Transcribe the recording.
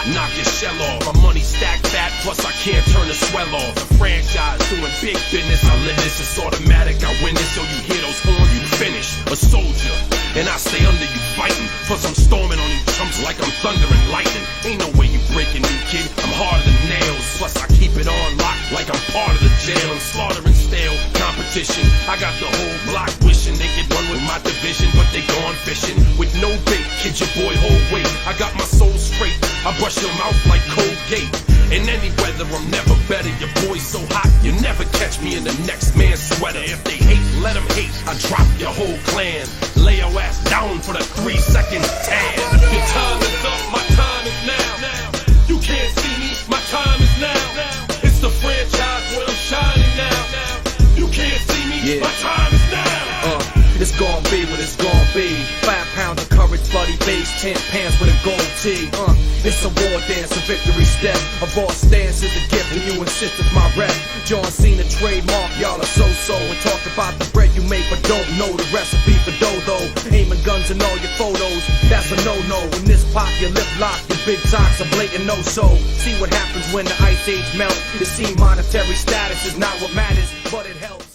I knock your shell off. My money stacked fat, plus I can't turn the swell off. The franchise doing big business, I live this, it's automatic. I win this, so you hear those horns, you finish. A soldier, and I stay under you fighting. Plus I'm storming on you chumps like I'm thunder and lightning. Ain't no way you breaking me, kid. I'm harder than nails. Plus I keep it on lock like I'm part of the jail. I'm slaughtering stale competition. I got the whole block wishing they could run with my division, but they gone fishing with no bait. Kid your boy whole weight. I got my soul straight. I brush your mouth like Colgate. In any weather, I'm never better. Your boy's so hot, you never catch me in the next man's sweater. If they hate, let them hate. I drop your whole clan. Lay your ass down for the 3 seconds tan. Your time is up, my time is now. You can't see me, my time is now. It's the franchise where I'm shining now. You can't see me, my time is now. It's gon' be what it's gon' be. 5 pounds of courage, bloody base, 10 pants with a gold tee. It's a war dance, a victory step. A boss stance is a gift, and you insist it's my rep. John Cena trademark, y'all are so-so. And talk about the bread you make, but don't know the recipe for dough. Aiming guns in all your photos, that's a no-no. In this pop, your lip lock, your big talks are blatant no-so. See what happens when the ice age melts. It seems monetary status is not what matters, but it helps.